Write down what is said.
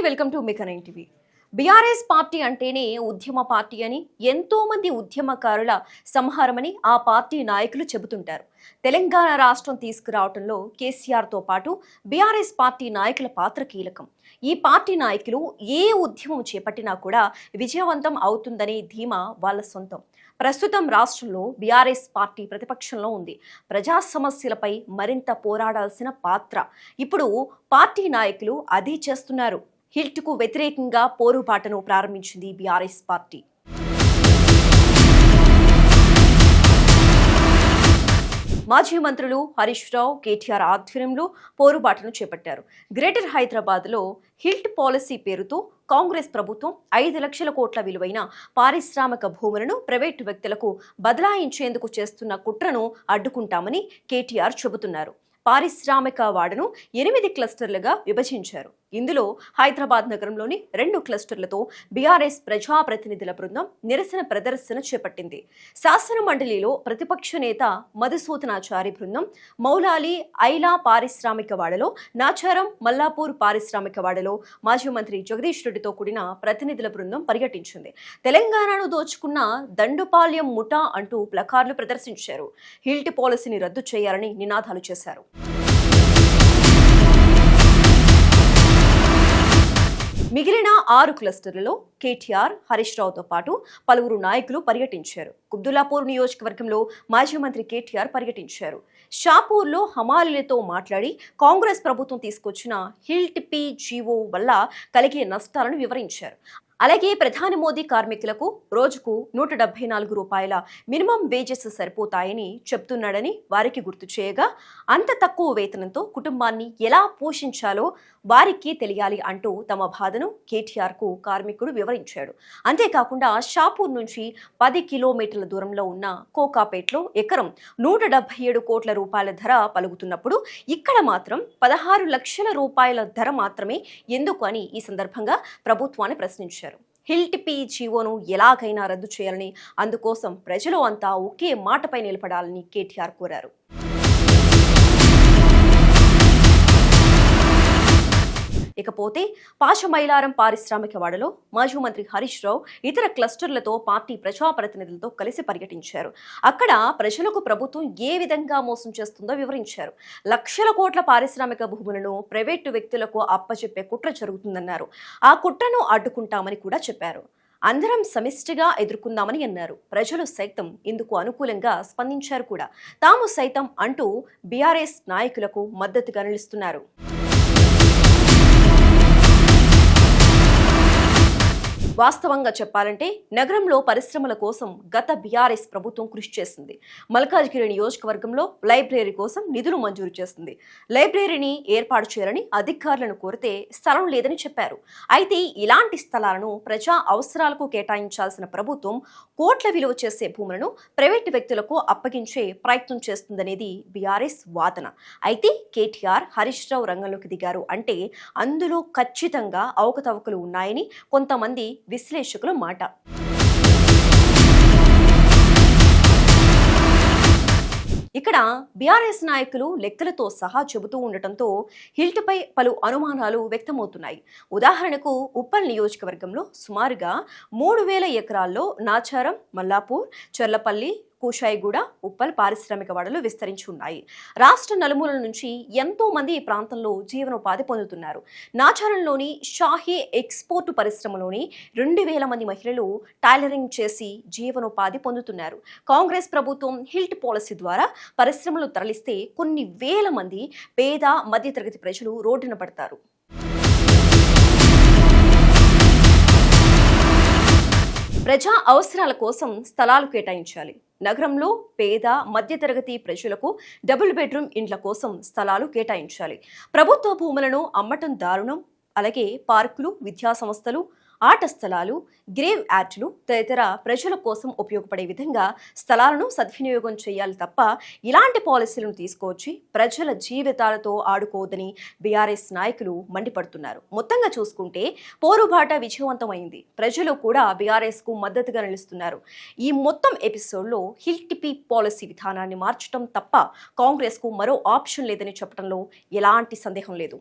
Welcome to mega 9 TV. BRS party అంటేనే ఉద్యమ party అని, ఎంతో మంది ఉద్యమకారుల సంహారమని ఆ పార్టీ నాయకులు చెబుతుంటారు. తెలంగాణ రాష్ట్రం తీసుకురావడంలో కేసీఆర్తో పాటు బీఆర్ఎస్ పార్టీ నాయకుల పాత్ర కీలకం. ఈ పార్టీ నాయకులు ఏ ఉద్యమం చేపట్టినా కూడా విజయవంతం అవుతుందనే ధీమా వాళ్ళ సొంతం. ప్రస్తుతం రాష్ట్రంలో బీఆర్ఎస్ పార్టీ ప్రతిపక్షంలో ఉంది. ప్రజా సమస్యలపై మరింత పోరాడాల్సిన పాత్ర. ఇప్పుడు పార్టీ నాయకులు అదే చేస్తున్నారు. హిల్ట్కు వ్యతిరేకంగా పోరుబాటను ప్రారంభించింది బీఆర్ఎస్ పార్టీ. మాజీ మంత్రులు హరీష్ రావు, కేటీఆర్ ఆధ్వర్యంలో పోరుబాటను చేపట్టారు. గ్రేటర్ హైదరాబాద్లో హిల్ట్ పాలసీ పేరుతో కాంగ్రెస్ ప్రభుత్వం 5 లక్షల కోట్ల విలువైన పారిశ్రామిక భూములను ప్రైవేటు వ్యక్తులకు బదలాయించేందుకు చేస్తున్న కుట్రను అడ్డుకుంటామని కేటీఆర్ చెబుతున్నారు. పారిశ్రామిక వాడను 8 క్లస్టర్లుగా విభజించారు. ఇందులో హైదరాబాద్ నగరంలోని 2 క్లస్టర్లతో బీఆర్ఎస్ ప్రజాప్రతినిధుల బృందం నిరసన ప్రదర్శన చేపట్టింది. శాసన మండలిలో ప్రతిపక్ష నేత మధుసూదనాచారి బృందం మౌలాలి ఐలా పారిశ్రామిక వాడలో, నాచారం మల్లాపూర్ పారిశ్రామిక వాడలో మాజీ మంత్రి జగదీష్ రెడ్డితో కూడిన ప్రతినిధుల బృందం పర్యటించింది. తెలంగాణను దోచుకున్న దండుపాల్యం ముఠా అంటూ ప్లకార్డులు ప్రదర్శించారు. హిల్ట్ పాలసీని రద్దు చేయాలని నినాదాలు చేశారు. మిగిలిన 6 క్లస్టర్లలో కేటీఆర్, హరీష్ రావుతో పాటు పలువురు నాయకులు పర్యటించారు. కుబ్దుల్లాపూర్ నియోజకవర్గంలో మాజీ మంత్రి కేటీఆర్ పర్యటించారు. షాపూర్లో హమాలీలతో మాట్లాడి కాంగ్రెస్ ప్రభుత్వం తీసుకొచ్చిన హిల్ట్ జీవో వల్ల కలిగే నష్టాలను వివరించారు. అలాగే ప్రధాని మోదీ కార్మికులకు రోజుకు 174 రూపాయల మినిమం వేజెస్ సరిపోతాయని చెప్తున్నాడని వారికి గుర్తు చేయగా, అంత తక్కువ వేతనంతో కుటుంబాన్ని ఎలా పోషించాలో వారికి తెలియాలి అంటూ తమ బాధను కేటీఆర్కు కార్మికుడు వివరించాడు. అంతేకాకుండా షాపూర్ నుంచి 10 కిలోమీటర్ల దూరంలో ఉన్న కోకాపేట్లో ఎకరం 177 కోట్ల రూపాయల ధర పలుకుతున్నప్పుడు ఇక్కడ మాత్రం 16 లక్షల రూపాయల ధర మాత్రమే ఎందుకు అని ఈ సందర్భంగా ప్రభుత్వాన్ని ప్రశ్నించారు. హిల్ట్ జీవోను ఎలాగైనా రద్దు చేయాలని, అందుకోసం ప్రజలు అంతా ఒకే మాటపై నిలబడాలని కేటీఆర్ కోరారు. ఇకపోతే పాశమైలారం పారిశ్రామిక వాడలో మాజీ మంత్రి హరీష్ రావు ఇతర క్లస్టర్లతో పార్టీ ప్రజాప్రతినిధులతో కలిసి పర్యటించారు. అక్కడ ప్రజలకు ప్రభుత్వం ఏ విధంగా మోసం చేస్తుందో వివరించారు. లక్షల కోట్ల పారిశ్రామిక భూములను ప్రైవేటు వ్యక్తులకు అప్పచెప్పే కుట్ర జరుగుతుందన్నారు. ఆ కుట్రను అడ్డుకుంటామని కూడా చెప్పారు. అందరం సమిష్టిగా ఎదుర్కొందామని అన్నారు. ప్రజలు సైతం ఇందుకు అనుకూలంగా స్పందించారు కూడా. తాము సైతం అంటూ బీఆర్ఎస్ నాయకులకు మద్దతుగా నిలుస్తున్నారు. వాస్తవంగా చెప్పాలంటే నగరంలో పరిశ్రమల కోసం గత బీఆర్ఎస్ ప్రభుత్వం కృషి చేసింది. మల్కాజ్గిరి నియోజకవర్గంలో లైబ్రరీ కోసం నిధులు మంజూరు చేసింది. లైబ్రరీని ఏర్పాటు చేయాలని అధికారులను కోరితే స్థలం లేదని చెప్పారు. అయితే ఇలాంటి స్థలాలను ప్రజా అవసరాలకు కేటాయించాల్సిన ప్రభుత్వం కోట్ల విలువ చేసే భూములను ప్రైవేటు వ్యక్తులకు అప్పగించే ప్రయత్నం చేస్తుందనేది బీఆర్ఎస్ వాదన. అయితే కేటీఆర్, హరీష్ రావు రంగంలోకి దిగారు అంటే అందులో ఖచ్చితంగా అవకతవకలు ఉన్నాయని కొంతమంది విశ్లేషకుల మాట. ఇక్కడ బీఆర్ఎస్ నాయకులు లెక్కలతో సహా చెబుతూ ఉండటంతో హిల్ట్పై పలు అనుమానాలు వ్యక్తమవుతున్నాయి. ఉదాహరణకు ఉప్పల్ నియోజకవర్గంలో సుమారుగా 3000 ఎకరాల్లో నాచారం, మల్లాపూర్, చర్లపల్లి, కూషాయిగూడ, ఉప్పల్ పారిశ్రామిక వాడలు విస్తరించి ఉన్నాయి. రాష్ట్ర నలుమూలల నుంచి ఎంతో మంది ఈ ప్రాంతంలో జీవనోపాధి పొందుతున్నారు. నాచారంలోని షాహీ ఎక్స్పోర్ట్ పరిశ్రమలోని 2000 మంది మహిళలు టైలరింగ్ చేసి జీవనోపాధి పొందుతున్నారు. కాంగ్రెస్ ప్రభుత్వం హిల్ట్ పాలసీ ద్వారా పరిశ్రమలు తరలిస్తే కొన్ని వేల మంది పేద మధ్యతరగతి ప్రజలు రోడ్డున పడతారు. ప్రజా అవసరాల కోసం స్థలాలు కేటాయించాలి. నగరంలో పేద మధ్యతరగతి ప్రజలకు డబుల్ బెడ్రూమ్ ఇండ్ల కోసం స్థలాలు కేటాయించాలి. ప్రభుత్వ భూములను అమ్మటం దారుణం. అలాగే పార్కులు, విద్యా సంస్థలు, ఆట స్థలాలు, గ్రేవ్ యార్డులు తదితర ప్రజల కోసం ఉపయోగపడే విధంగా స్థలాలను సద్వినియోగం చేయాలి తప్ప ఇలాంటి పాలసీలను తీసుకొచ్చి ప్రజల జీవితాలతో ఆడుకోవద్దని బీఆర్ఎస్ నాయకులు మండిపడుతున్నారు. మొత్తంగా చూసుకుంటే పోరుబాట విజయవంతమైంది. ప్రజలు కూడా బీఆర్ఎస్కు మద్దతుగా నిలుస్తున్నారు. ఈ మొత్తం ఎపిసోడ్లో హిల్ట్ పాలసీ విధానాన్ని మార్చడం తప్ప కాంగ్రెస్కు మరో ఆప్షన్ లేదని చెప్పడంలో ఎలాంటి సందేహం లేదు.